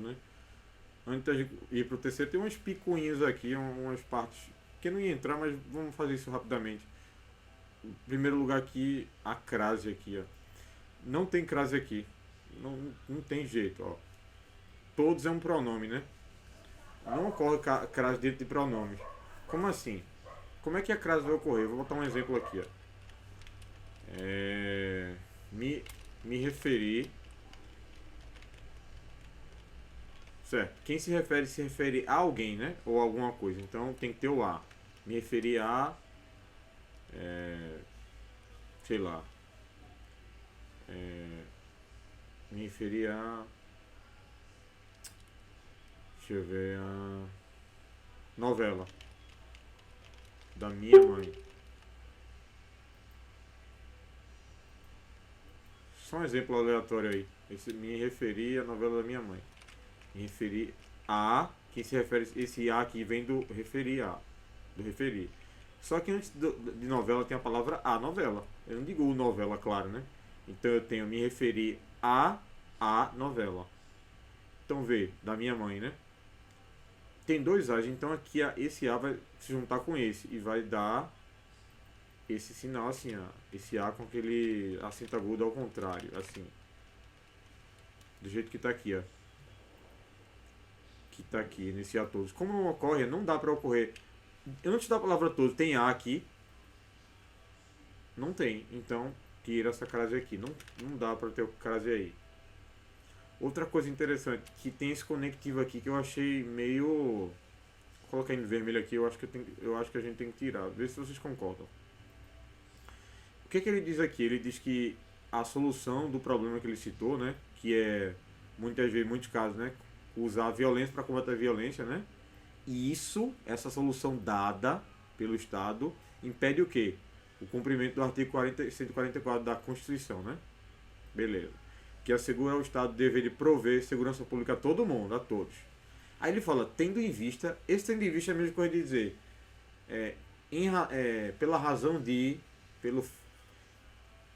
né? Antes da gente ir pro terceiro, tem uns picuinhos aqui, umas partes que eu não ia entrar, mas vamos fazer isso rapidamente. Em primeiro lugar aqui, a crase aqui, ó. Não tem crase aqui. Não tem jeito, ó. Todos é um pronome, né? Não ocorre crase dentro de pronomes. Como assim? Como é que a crase vai ocorrer? Eu vou botar um exemplo aqui, ó. É, me, me referir. Certo. Quem se refere a alguém, né? Ou a alguma coisa. Então tem que ter o a. Me referir a. É, sei lá. É, me referir a. Deixa eu ver. A novela da minha mãe. Só um exemplo aleatório aí. Esse, me referir à novela da minha mãe. Me referir a. Quem se refere. Esse a aqui vem do referir a. Do referir. Só que antes de novela tem a palavra a novela. Eu não digo novela, claro, né? Então eu tenho me referir a novela. Então vê, da minha mãe, né? Tem dois A's, então aqui esse A vai se juntar com esse e vai dar esse sinal assim, ó. Esse A com aquele acento agudo ao contrário, assim. Do jeito que tá aqui, ó. Que tá aqui, nesse A todos. Como não ocorre, não dá pra ocorrer. Eu não te dou a palavra todo, tem A aqui. Não tem, então tira essa crase aqui. Não dá pra ter o crase aí. Outra coisa interessante, que tem esse conectivo aqui que eu achei meio. Vou colocar em vermelho aqui, eu acho que a gente tem que tirar. Vê se vocês concordam. O que ele diz aqui? Ele diz que a solução do problema que ele citou, né? Que é muitas vezes, muitos casos, né? Usar a violência para combater a violência, né? E isso, essa solução dada pelo Estado, impede o quê? O cumprimento do artigo 144 da Constituição, né? Beleza. Que assegura ao Estado o dever de prover segurança pública a todo mundo, a todos. Aí ele fala, tendo em vista, esse tendo em vista é a mesma coisa de dizer, é, pela razão de, pelo,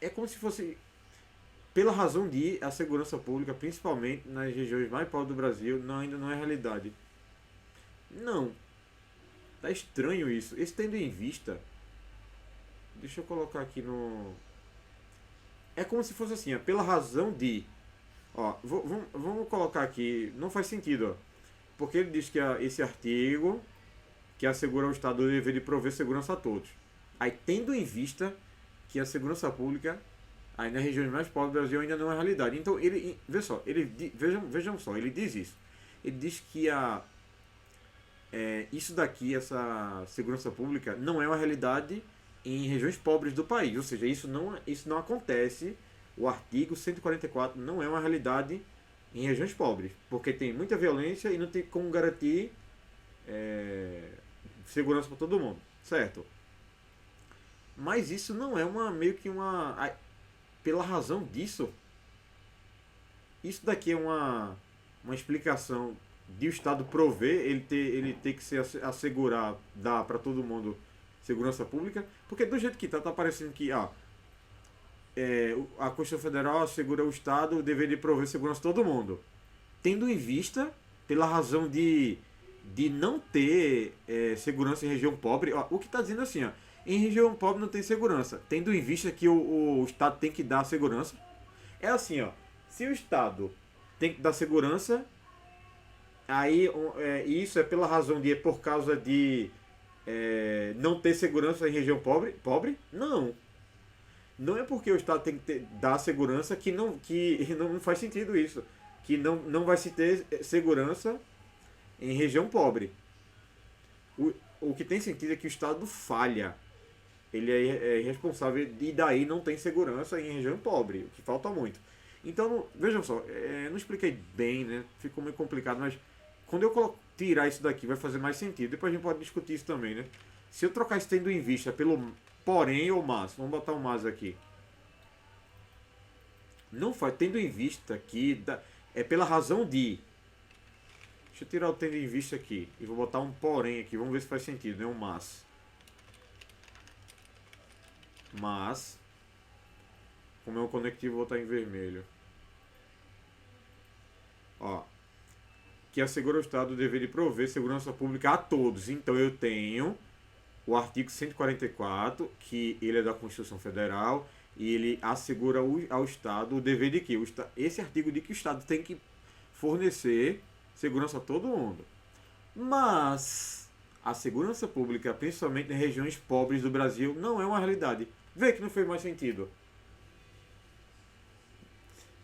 é como se fosse, pela razão de a segurança pública, principalmente nas regiões mais pobres do Brasil, ainda não é realidade. Não, tá estranho isso. Esse tendo em vista, deixa eu colocar aqui no, é como se fosse assim, ó, pela razão de, ó, vamos colocar aqui, não faz sentido, ó. Porque ele diz que esse artigo que assegura ao Estado o dever de prover segurança a todos. Aí, tendo em vista que a segurança pública, aí nas regiões mais pobres do Brasil, ainda não é realidade. Então, ele, vê só, vejam só, ele diz isso. Ele diz que isso daqui, essa segurança pública, não é uma realidade em regiões pobres do país. Ou seja, isso não acontece. O artigo 144 não é uma realidade em regiões pobres, porque tem muita violência e não tem como garantir segurança para todo mundo, certo? Mas isso não é meio que uma, pela razão disso, isso daqui é uma explicação de o Estado prover, ele ter que se assegurar, dar para todo mundo segurança pública, porque do jeito que tá parecendo que a Constituição Federal assegura ao Estado o dever de prover segurança a todo mundo, tendo em vista, pela razão de não ter segurança em região pobre. Ó, o que está dizendo assim, ó, em região pobre não tem segurança, tendo em vista que o Estado tem que dar segurança. É assim, ó, se o Estado tem que dar segurança, aí isso é pela razão de, por causa de não ter segurança em região pobre? Não. Não é porque o Estado tem que dar segurança que não faz sentido isso. Que não vai se ter segurança em região pobre. O que tem sentido é que o Estado falha. Ele é irresponsável e daí não tem segurança em região pobre, o que falta muito. Então, vejam só, não expliquei bem, né? Ficou meio complicado, mas quando eu tirar isso daqui vai fazer mais sentido. Depois a gente pode discutir isso também, né? Se eu trocar esse tendo em vista pelo porém ou mas, vamos botar um mas aqui. Não faz, tendo em vista que é pela razão de. Deixa eu tirar o tendo em vista aqui e vou botar um porém aqui, vamos ver se faz sentido, né? Um mas. Mas, como é um conectivo, vou botar em vermelho. Ó, que assegura ao Estado o dever de prover segurança pública a todos. Então eu tenho o artigo 144, que ele é da Constituição Federal, e ele assegura ao Estado o dever de que? Esse artigo diz que o Estado tem que fornecer segurança a todo mundo. Mas a segurança pública, principalmente em regiões pobres do Brasil, não é uma realidade. Vê que não fez mais sentido.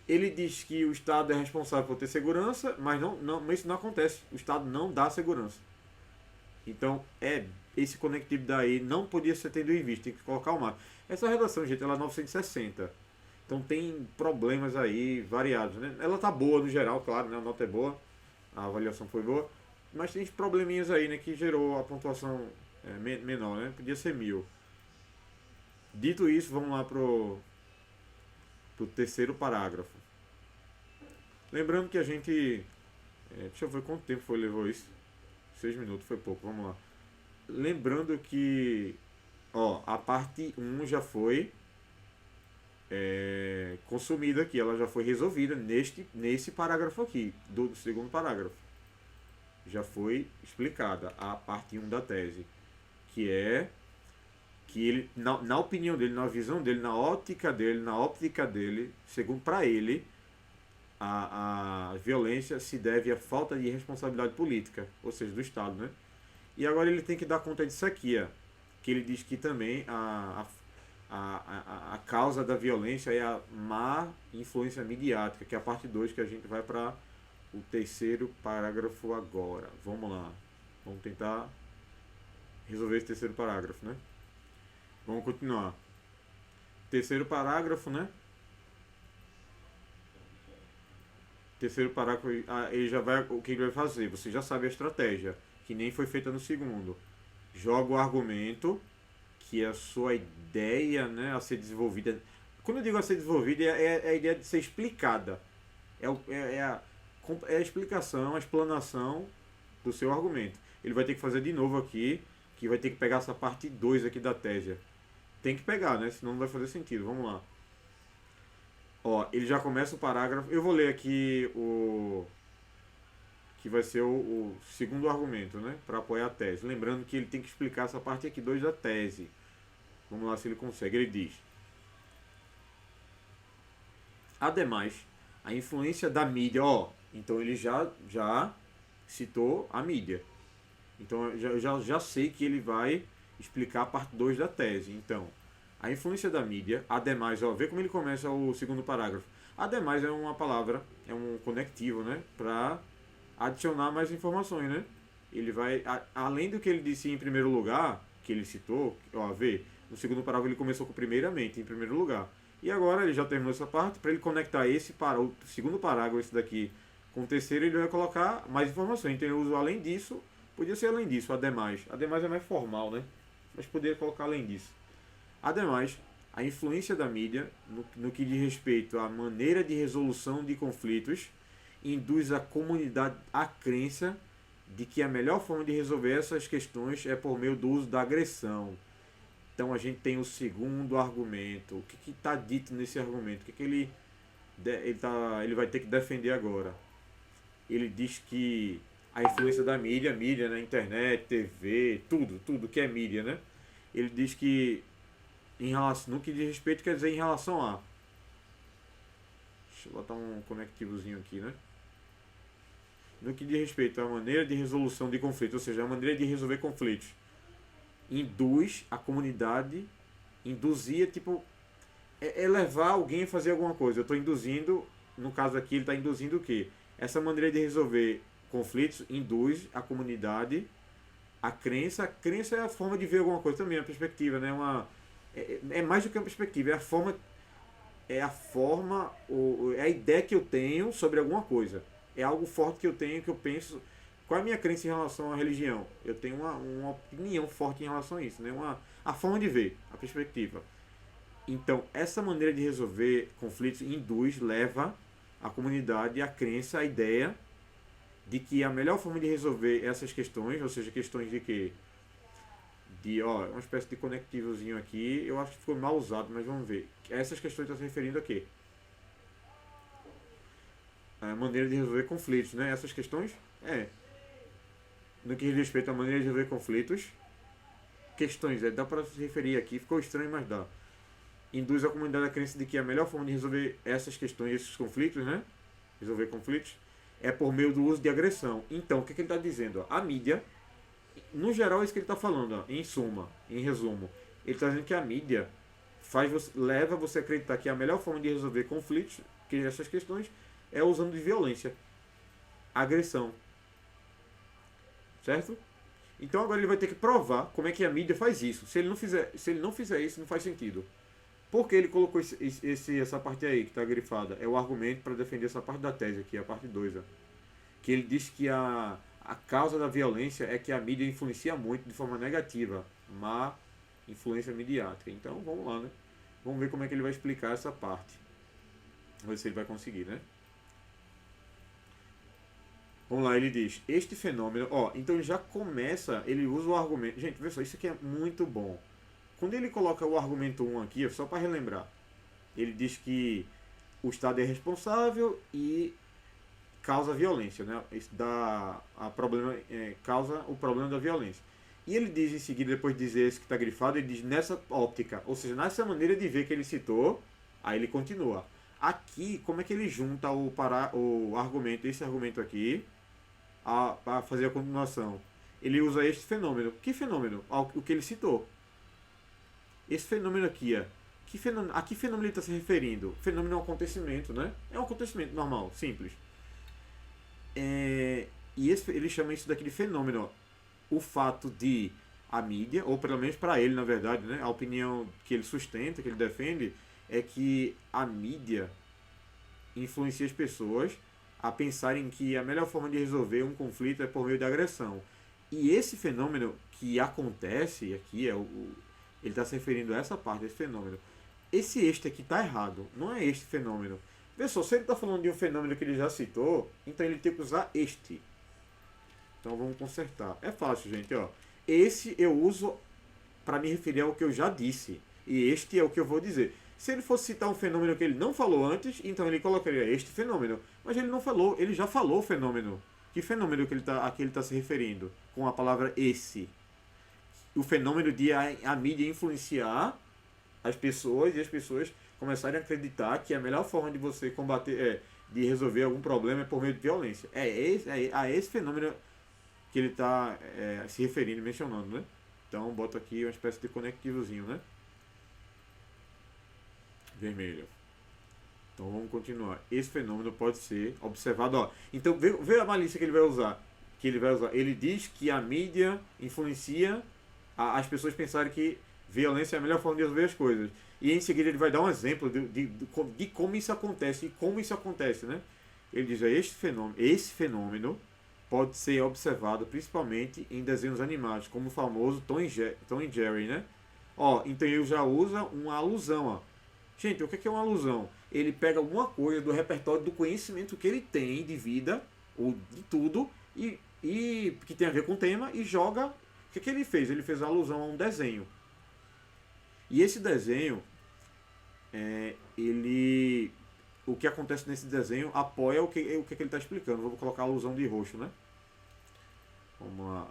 Ele diz que o Estado é responsável por ter segurança, mas isso não acontece. O Estado não dá segurança. Então, esse conectivo daí não podia ser tendo em vista, tem que colocar o mar. Essa redação, gente, ela é 960. Então tem problemas aí variados, né? Ela tá boa no geral, claro, né? A nota é boa, a avaliação foi boa, mas tem probleminhas aí, né? Que gerou a pontuação menor, né? Podia ser 1000. Dito isso, vamos lá pro terceiro parágrafo. Lembrando que a gente... deixa eu ver quanto tempo levou isso. 6 minutos, foi pouco, vamos lá. Lembrando que a parte 1 já foi consumida aqui, ela já foi resolvida nesse parágrafo aqui, do segundo parágrafo. Já foi explicada a parte 1 da tese, que é que ele, na opinião dele, na visão dele, na ótica dele, segundo para ele, a violência se deve à falta de responsabilidade política, ou seja, do Estado, né? E agora ele tem que dar conta disso aqui, que ele diz que também a causa da violência é a má influência midiática, que é a parte 2, que a gente vai para o terceiro parágrafo agora. Vamos lá. Vamos tentar resolver esse terceiro parágrafo, né? Vamos continuar. Terceiro parágrafo, né? Terceiro parágrafo, ele já vai, o que ele vai fazer? Você já sabe a estratégia, que nem foi feita no segundo. Joga o argumento, que é a sua ideia, né, a ser desenvolvida. Quando eu digo a ser desenvolvida, é a ideia de ser explicada. É a explicação, a explanação do seu argumento. Ele vai ter que fazer de novo aqui, que vai ter que pegar essa parte 2 aqui da tese. Tem que pegar, né? Senão não vai fazer sentido. Vamos lá. Ele já começa o parágrafo. Eu vou ler aqui que vai ser o segundo argumento, né? Para apoiar a tese. Lembrando que ele tem que explicar essa parte aqui 2 da tese. Vamos lá se ele consegue. Ele diz: ademais, a influência da mídia. Então ele já citou a mídia. Então eu já sei que ele vai explicar a parte 2 da tese. Então, a influência da mídia, ademais, vê como ele começa o segundo parágrafo. Ademais é uma palavra, é um conectivo, né? Para adicionar mais informações, né? Ele vai, além do que ele disse em primeiro lugar, que ele citou, vê, no segundo parágrafo ele começou com primeiramente, em primeiro lugar. E agora ele já terminou essa parte, para ele conectar esse para o segundo parágrafo, esse daqui, com o terceiro, ele vai colocar mais informações. Então ele usa além disso, podia ser além disso, ademais. Ademais é mais formal, né? Mas poderia colocar além disso. Ademais, a influência da mídia, no que diz respeito à maneira de resolução de conflitos, induz a comunidade à crença de que a melhor forma de resolver essas questões é por meio do uso da agressão. Então a gente tem o segundo argumento. O que está dito nesse argumento? O que ele vai ter que defender agora? Ele diz que a influência da mídia, né, internet, TV, tudo que é mídia, né? Ele diz que em relação, no que diz respeito, quer dizer em relação a... Deixa eu botar um conectivozinho aqui, né? No que diz respeito à maneira de resolução de conflitos, ou seja, a maneira de resolver conflitos, induz a comunidade, induzia, tipo, levar alguém a fazer alguma coisa. Eu estou induzindo, no caso aqui, ele está induzindo o quê? Essa maneira de resolver conflitos induz a comunidade a crença. A crença é a forma de ver alguma coisa também, a perspectiva, né? É mais do que uma perspectiva, é a ideia que eu tenho sobre alguma coisa. É algo forte que eu tenho, que eu penso. Qual é a minha crença em relação à religião? Eu tenho uma opinião forte em relação a isso, né? A forma de ver, a perspectiva. Então, essa maneira de resolver conflitos leva a comunidade à crença, à ideia de que a melhor forma de resolver essas questões, ou seja, questões de quê? Uma espécie de conectivozinho aqui, eu acho que ficou mal usado, mas vamos ver. Essas questões estão se referindo a quê? a maneira de resolver conflitos, né? Essas questões, no que diz respeito à maneira de resolver conflitos, questões, dá para se referir aqui, ficou estranho, mas dá. Induz a comunidade a crença de que a melhor forma de resolver essas questões, esses conflitos, né? Resolver conflitos, é por meio do uso de agressão. Então, o que ele está dizendo? A mídia, no geral, é isso que ele está falando, em suma, em resumo. Ele está dizendo que a mídia leva você a acreditar que a melhor forma de resolver conflitos, que essas questões, é usando de violência, agressão. Certo? Então agora ele vai ter que provar como é que a mídia faz isso. Se ele não fizer isso, não faz sentido. Por que ele colocou essa parte aí que está grifada? É o argumento para defender essa parte da tese aqui, a parte 2. Que ele diz que a causa da violência é que a mídia influencia muito de forma negativa. Má influência midiática. Então vamos lá, né? Vamos ver como é que ele vai explicar essa parte. Vamos ver se ele vai conseguir, né? Vamos lá, ele diz, este fenômeno, então ele já começa, ele usa o argumento, gente, vê só, isso aqui é muito bom. Quando ele coloca o argumento 1 aqui, só para relembrar, ele diz que o Estado é responsável e causa violência, né? Isso causa o problema da violência. E ele diz em seguida, depois de dizer isso que está grifado, ele diz nessa óptica, ou seja, nessa maneira de ver que ele citou, aí ele continua. Aqui, como é que ele junta o argumento, esse argumento aqui, a fazer a continuação? Ele usa este fenômeno. Que fenômeno? O que ele citou. Esse fenômeno aqui, a que fenômeno ele está se referindo? Fenômeno é um acontecimento, né? É um acontecimento normal, simples. E ele chama isso daqui de fenômeno. O fato de a mídia, ou pelo menos para ele, na verdade, né? A opinião que ele sustenta, que ele defende, é que a mídia influencia as pessoas a pensarem que a melhor forma de resolver um conflito é por meio de agressão. E esse fenômeno que acontece aqui, ele está se referindo a essa parte desse fenômeno. Este aqui está errado, não é este fenômeno. Vê só, se ele está falando de um fenômeno que ele já citou, então ele tem que usar este. Então vamos consertar. É fácil, gente. Esse eu uso para me referir ao que eu já disse. E este é o que eu vou dizer. Se ele fosse citar um fenômeno que ele não falou antes, então ele colocaria este fenômeno. Mas ele não falou, ele já falou o fenômeno. Que fenômeno que a que ele está se referindo com a palavra esse? O fenômeno de a mídia influenciar as pessoas e as pessoas começarem a acreditar que a melhor forma de você combater, de resolver algum problema é por meio de violência. A esse fenômeno que ele está se referindo, mencionando, né? Então bota aqui uma espécie de conectivozinho, né? Vermelho. Então vamos continuar. Esse fenômeno pode ser observado. Então vê a malícia que ele vai usar. Ele diz que a mídia influencia as pessoas pensarem que violência é a melhor forma de resolver as coisas. E em seguida ele vai dar um exemplo de como isso acontece e como isso acontece, né? Ele diz: esse fenômeno pode ser observado principalmente em desenhos animados, como o famoso Tom e Jerry, né? Então ele já usa uma alusão, Gente, o que é uma alusão? Ele pega alguma coisa do repertório do conhecimento que ele tem de vida, ou de tudo, e que tem a ver com o tema, e joga. O que ele fez? Ele fez uma alusão a um desenho. E esse desenho, o que acontece nesse desenho apoia o que ele está explicando. Vou colocar a alusão de roxo, né? Vamos lá.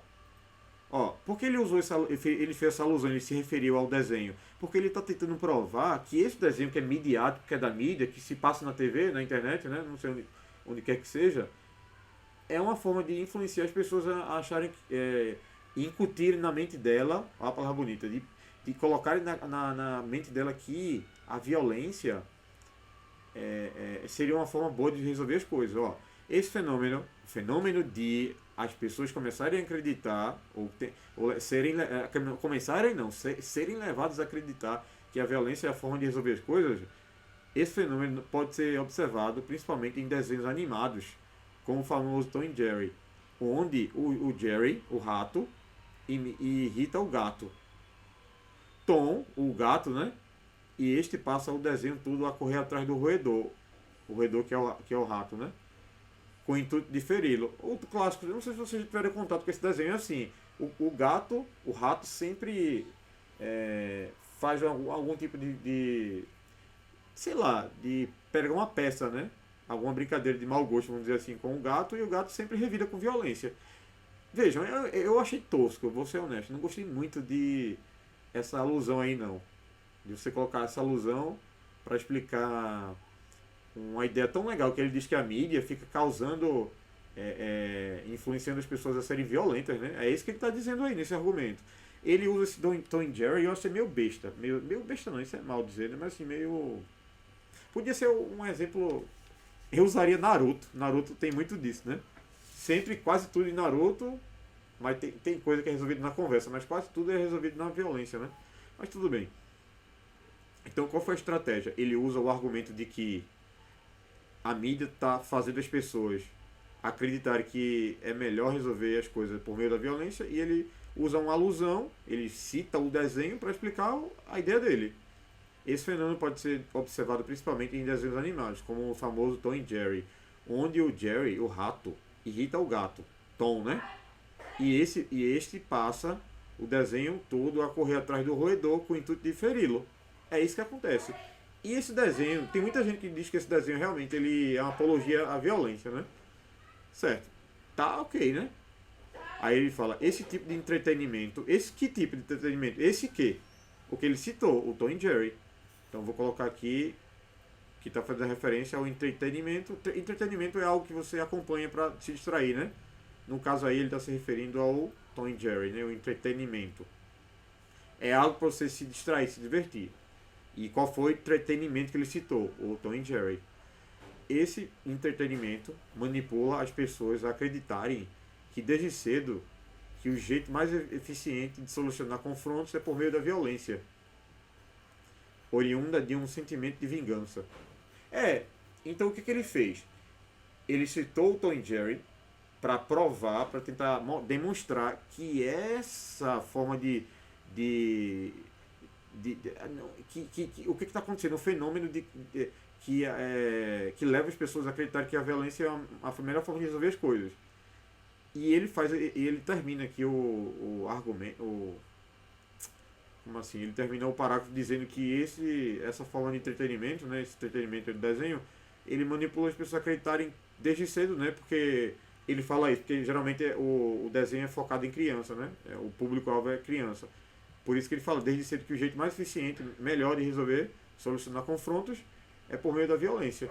Por que ele fez essa alusão, ele se referiu ao desenho? Porque ele está tentando provar que esse desenho que é midiático, que é da mídia, que se passa na TV, na internet, né? Não sei onde quer que seja, é uma forma de influenciar as pessoas a acharem, incutirem na mente dela, a palavra bonita, de colocarem na mente dela que a violência seria uma forma boa de resolver as coisas. Esse fenômeno de as pessoas começarem a acreditar, serem levadas a acreditar que a violência é a forma de resolver as coisas, esse fenômeno pode ser observado principalmente em desenhos animados, como o famoso Tom e Jerry, onde o Jerry, o rato, irrita o gato. Tom, o gato, né? E este passa o desenho tudo a correr atrás do roedor. O roedor que é o rato, né? Com o intuito de feri-lo. Outro clássico, não sei se vocês tiveram contato com esse desenho, é assim. O rato sempre faz algum tipo de sei lá, de pegar uma peça, né? alguma brincadeira de mau gosto, vamos dizer assim, com o gato, e o gato sempre revida com violência. Vejam, eu achei tosco, vou ser honesto, não gostei muito de essa alusão aí não. De você colocar essa alusão para explicar uma ideia tão legal que ele diz que a mídia fica causando, influenciando as pessoas a serem violentas, né? É isso que ele está dizendo aí nesse argumento. Ele usa esse Tom e Jerry e eu achei meio besta. Meio besta não, isso é mal dizer, né? Mas assim, meio. Podia ser um exemplo. Eu usaria Naruto. Naruto tem muito disso, né? Sempre, quase tudo em Naruto, mas tem coisa que é resolvida na conversa, mas quase tudo é resolvido na violência, né? Mas tudo bem. Então qual foi a estratégia? Ele usa o argumento de que a mídia está fazendo as pessoas acreditarem que é melhor resolver as coisas por meio da violência e ele usa uma alusão, ele cita o desenho para explicar a ideia dele. Esse fenômeno pode ser observado principalmente em desenhos animados, como o famoso Tom e Jerry, onde o Jerry, o rato, irrita o gato, Tom, né? E este passa o desenho todo a correr atrás do roedor com o intuito de feri-lo. É isso que acontece. E esse desenho, tem muita gente que diz que esse desenho realmente ele é uma apologia à violência, né? Certo. Tá ok, né? Aí ele fala, esse tipo de entretenimento, esse que tipo de entretenimento? Esse que? O que ele citou, o Tom e Jerry. Então vou colocar aqui que está fazendo referência ao entretenimento. Entretenimento é algo que você acompanha para se distrair, né? No caso aí ele está se referindo ao Tom e Jerry, né? O entretenimento. É algo para você se distrair, se divertir. E qual foi o entretenimento que ele citou? O Tom e Jerry. Esse entretenimento manipula as pessoas a acreditarem que desde cedo que o jeito mais eficiente de solucionar confrontos é por meio da violência, oriunda de um sentimento de vingança. Então o que ele fez? Ele citou o Tom e Jerry para provar, para tentar demonstrar que essa forma o que está acontecendo, o fenômeno que leva as pessoas a acreditar que a violência é a melhor forma de resolver as coisas. E ele termina aqui o argumento, como assim? Ele termina o parágrafo dizendo que essa forma de entretenimento, né, esse entretenimento do desenho, ele manipula as pessoas a acreditarem desde cedo, né? Porque ele fala isso, porque geralmente o desenho é focado em criança, né? O público-alvo é criança. Por isso que ele fala desde cedo que o jeito mais eficiente, melhor de resolver, solucionar confrontos, é por meio da violência.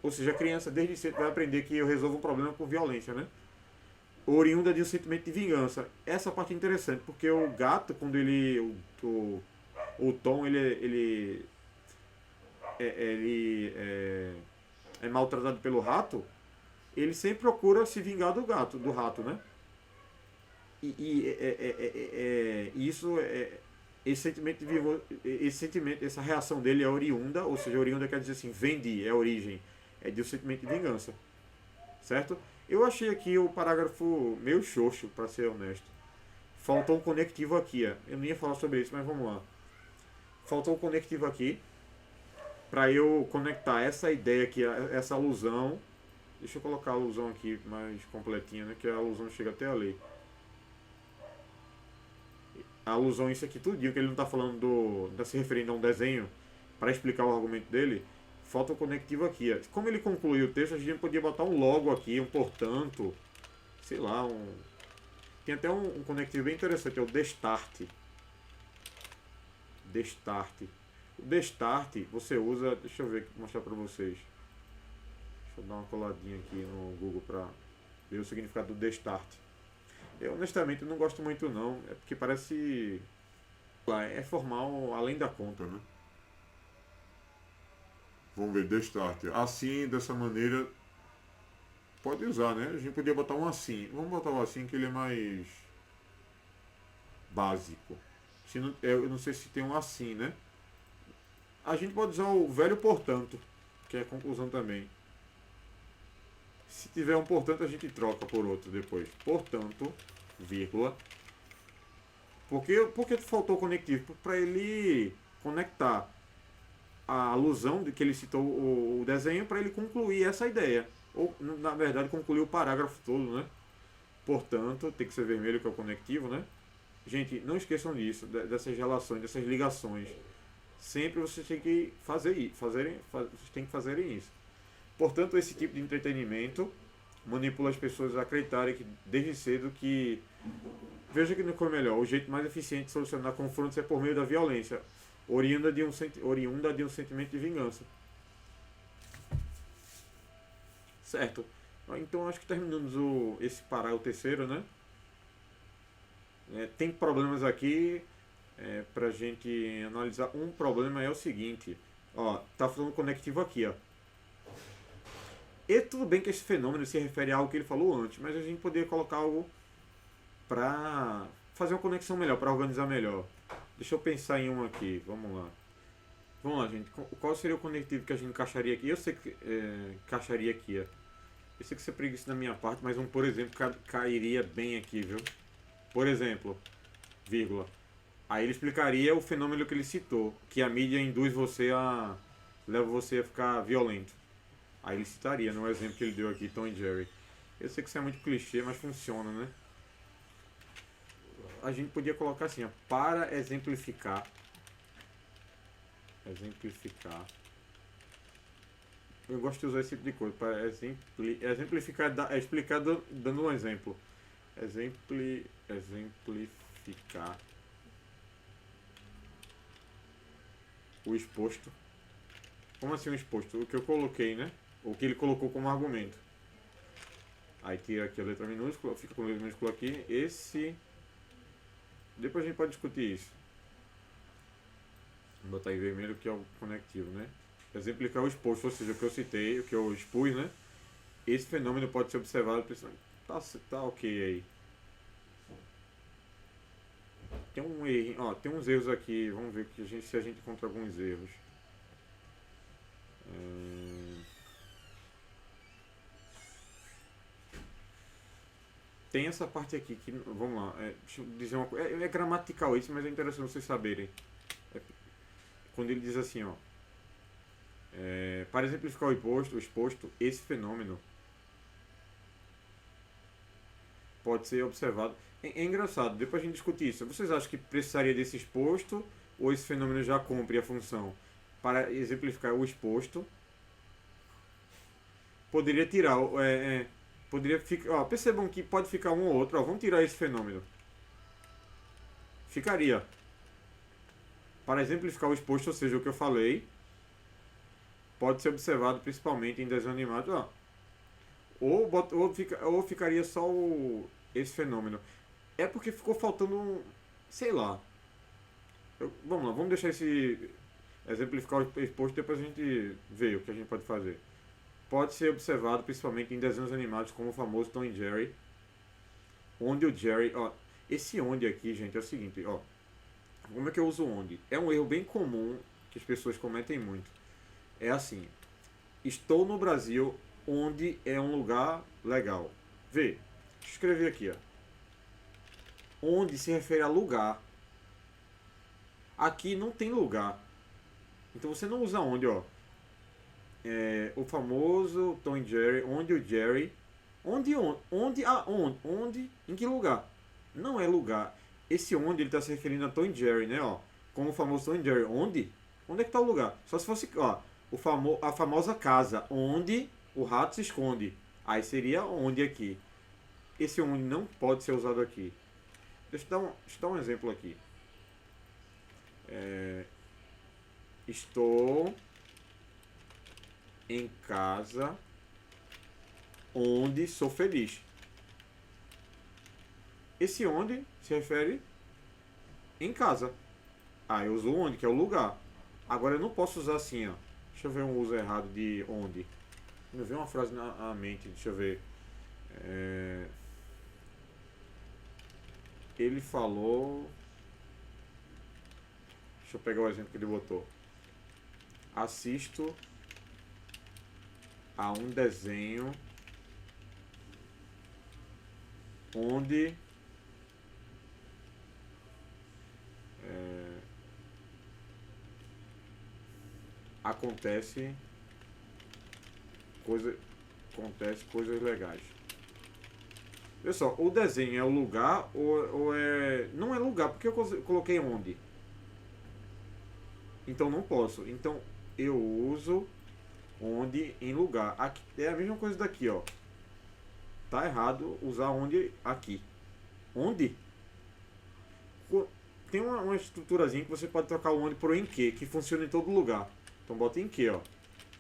Ou seja, a criança desde cedo vai aprender que eu resolvo um problema com violência, né? Oriunda de um sentimento de vingança. Essa parte é interessante, porque o gato, quando o Tom, ele é maltratado pelo rato, ele sempre procura se vingar do rato, né? Isso esse sentimento, essa reação dele é oriunda, ou seja, oriunda quer dizer assim, vem de, é origem, é de um sentimento de vingança, certo? Eu achei aqui o parágrafo meio xoxo, para ser honesto. Faltou um conectivo aqui, ó. Eu não ia falar sobre isso, mas vamos lá. Faltou um conectivo aqui para eu conectar essa ideia aqui, essa alusão. Deixa eu colocar a alusão aqui mais completinha, né? Que a alusão chega até ali. A alusão isso aqui tudinho, que ele não está falando está se referindo a um desenho para explicar o argumento dele. Falta o conectivo aqui. Ó. Como ele concluiu o texto, a gente podia botar um logo aqui, um portanto, sei lá, tem até um conectivo bem interessante, é o destart. Destart. O destart você usa, deixa eu ver, mostrar para vocês. Deixa eu dar uma coladinha aqui no Google para ver o significado do destart. Eu honestamente não gosto muito não, é porque parece é formal além da conta, né? Vamos ver, destart. Assim, dessa maneira, pode usar, né? A gente podia botar um assim. Vamos botar um assim que ele é mais básico. Eu não sei se tem um assim, né? A gente pode usar o velho portanto, que é a conclusão também. Se tiver um portanto, a gente troca por outro depois. Portanto, vírgula. Por que faltou o conectivo? Para ele conectar a alusão de que ele citou o desenho para ele concluir essa ideia. Ou, na verdade, concluir o parágrafo todo, né? Portanto, tem que ser vermelho, que é o conectivo, né? Gente, não esqueçam disso, dessas relações, dessas ligações. Sempre vocês têm que vocês têm que fazerem isso. Portanto, esse tipo de entretenimento manipula as pessoas a acreditarem que desde cedo que veja que não foi melhor. O jeito mais eficiente de solucionar confrontos é por meio da violência, oriunda de um sentimento de vingança. Certo. Então acho que terminamos esse parágrafo terceiro, né? Tem problemas aqui pra gente analisar. Um problema é o seguinte, ó, tá falando conectivo aqui, ó. E tudo bem que esse fenômeno se refere a algo que ele falou antes, mas a gente poderia colocar algo pra fazer uma conexão melhor, pra organizar melhor. Deixa eu pensar em um aqui, vamos lá. Vamos lá, gente. Qual seria o conectivo que a gente encaixaria aqui? Eu sei que encaixaria aqui, ó. Eu sei que você é preguiça da minha parte, mas um, por exemplo, cairia bem aqui, viu? Por exemplo, vírgula. Aí ele explicaria o fenômeno que ele citou, que a mídia induz você a... leva você a ficar violento. Aí ele citaria no exemplo que ele deu aqui, Tom e Jerry. Eu sei que isso é muito clichê, mas funciona, né? A gente podia colocar assim, ó, para exemplificar. Exemplificar. Eu gosto de usar esse tipo de coisa, para exemplificar, explicar dando um exemplo. Exemplificar o exposto. Como assim o exposto? O que eu coloquei, né? O que ele colocou como argumento. Aí tira aqui a letra minúscula, fica com a letra minúscula aqui. Esse. Depois a gente pode discutir isso. Vou botar em vermelho que é o conectivo, né? Exemplificar o exposto, ou seja, o que eu citei, o que eu expus, né? Esse fenômeno pode ser observado pensando, tá ok aí. Tem um erro, ó, tem uns erros aqui, vamos ver que se a gente encontra alguns erros. Tem essa parte aqui que, vamos lá, deixa eu dizer uma coisa, é gramatical isso, mas é interessante vocês saberem. Quando ele diz assim, ó, para exemplificar o exposto, esse fenômeno pode ser observado. É engraçado, depois a gente discute isso. Vocês acham que precisaria desse exposto ou esse fenômeno já cumpre a função? Para exemplificar o exposto, poderia tirar. Poderia ficar. Ó, percebam que pode ficar um ou outro. Ó, vamos tirar esse fenômeno. Ficaria. Para exemplificar o exposto, ou seja, o que eu falei, pode ser observado principalmente em desenhos animados. Ó, ou ficaria só esse fenômeno. É porque ficou faltando sei lá. Vamos lá, vamos deixar esse exemplificar o exposto, depois a gente vê o que a gente pode fazer. Pode ser observado principalmente em desenhos animados como o famoso Tom e Jerry, onde o Jerry, ó, esse onde aqui, gente, é o seguinte, ó, como é que eu uso onde? É um erro bem comum que as pessoas cometem muito. É assim, estou no Brasil, onde é um lugar legal. Vê, deixa eu escrever aqui, ó. Onde se refere a lugar. Aqui não tem lugar. Então você não usa onde, ó. O famoso Tom e Jerry, onde o Jerry. Onde, em que lugar? Não é lugar. Esse onde ele está se referindo a Tom e Jerry, né, ó. Como o famoso Tom e Jerry. Onde? Onde é que está o lugar? Só se fosse, ó, a famosa casa, onde o rato se esconde. Aí seria onde aqui. Esse onde não pode ser usado aqui. Deixa eu dar um exemplo aqui. Estou em casa onde sou feliz. Esse onde se refere em casa. Eu uso onde, que é o lugar. Agora eu não posso usar assim, ó. Deixa eu ver um uso errado de onde. Me veio uma frase na mente, deixa eu ver. Ele falou. Deixa eu pegar o exemplo que ele botou. Assisto a um desenho onde acontece coisas legais. Pessoal, o desenho é o lugar ou é... Não é lugar, porque eu coloquei onde. Então não posso. Então eu uso onde em lugar. Aqui é a mesma coisa daqui, ó. Tá errado usar onde aqui. Onde? Tem uma estruturazinha que você pode trocar o onde por em que funciona em todo lugar. Então bota em que, ó.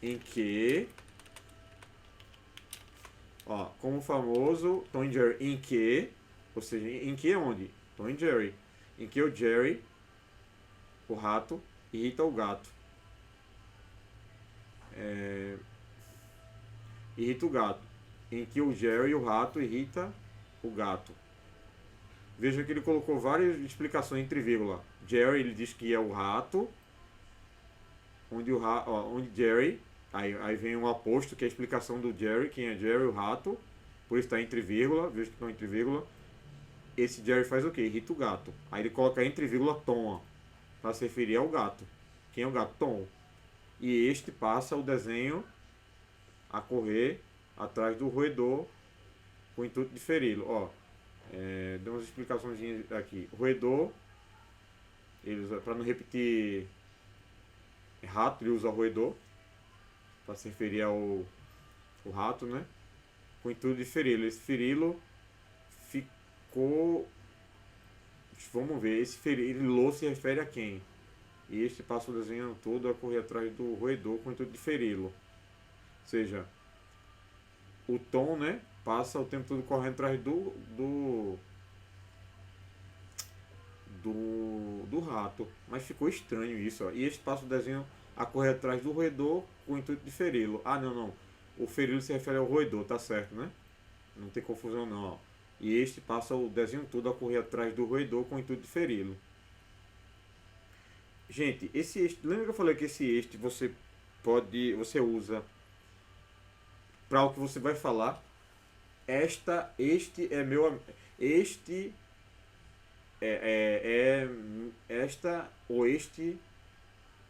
Em que, ó, como o famoso Tom e Jerry, em que, ou seja, em que é onde? Tom e Jerry. Em que o Jerry, o rato, irrita o gato. Irrita o gato. Em que o Jerry, o rato, irrita o gato. Veja que ele colocou várias explicações entre vírgula. Jerry, ele diz que é o rato. Onde Jerry, aí vem um aposto, que é a explicação do Jerry, quem é Jerry, o rato. Por isso está entre vírgula, veja que está entre vírgula. Esse Jerry faz o quê? Irrita o gato. Aí ele coloca entre vírgula Tom, para se referir ao gato. Quem é o gato? Tom. E este passa o desenho a correr atrás do roedor com o intuito de feri-lo. Ó, deu umas explicações aqui. O roedor, para não repetir rato, ele usa roedor para se referir ao rato, né? Com o intuito de feri-lo. Esse feri-lo ficou. Vamos ver, esse feri-lo se refere a quem? E este passa o desenho todo a correr atrás do roedor com o intuito de feri-lo. Ou seja, o Tom, né, passa o tempo todo correndo atrás do rato. Mas ficou estranho isso, ó. E este passa o desenho a correr atrás do roedor com o intuito de feri-lo. Ah, não. O feri-lo se refere ao roedor, tá certo, né? Não tem confusão não, ó. E este passa o desenho todo a correr atrás do roedor com o intuito de feri-lo. Gente, esse este, lembra que eu falei que esse este você usa para o que você vai falar? Este é meu, este esta ou este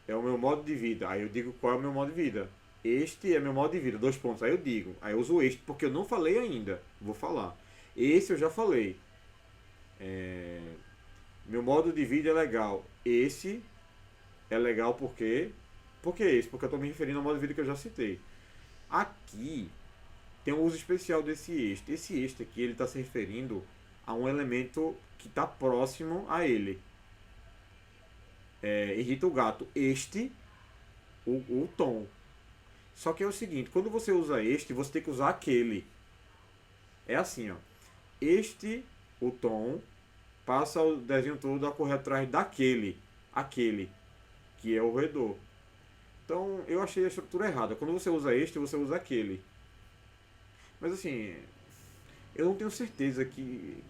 é o meu modo de vida. Aí eu digo qual é o meu modo de vida. Este é meu modo de vida, 2 pontos. Aí eu digo, aí eu uso este porque eu não falei ainda. Vou falar. Esse eu já falei. Meu modo de vida é legal. Esse é legal porque. Por que esse? Porque eu estou me referindo ao modo de vida que eu já citei. Aqui tem um uso especial desse este. Esse este aqui ele está se referindo a um elemento que está próximo a ele. Irrita o gato. Este, o tom. Só que é o seguinte, quando você usa este, você tem que usar aquele. É assim, ó. Este, o tom, passa o desenho todo a correr atrás daquele. Aquele, que é o roedor. Então, eu achei a estrutura errada. Quando você usa este, você usa aquele. Mas assim, eu não tenho certeza que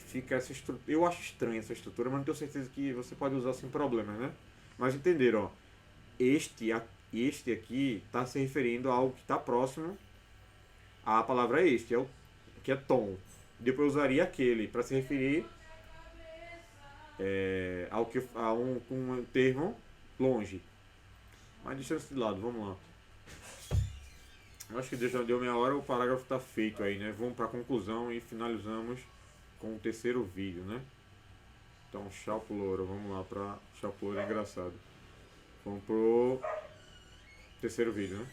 fica essa estrutura. Eu acho estranha essa estrutura, mas não tenho certeza que você pode usar sem problemas, né? Mas entenderam, ó. Este aqui está se referindo a algo que está próximo à palavra este, que é tom. Depois eu usaria aquele para se referir a um termo longe. Mas deixa isso de lado, vamos lá. Eu acho que já deu meia hora, o parágrafo está feito aí, né? Vamos para a conclusão e finalizamos com o terceiro vídeo, né? Então, tchau pro louro, vamos lá para tchau pro louro, é engraçado. Vamos pro terceiro vídeo, né?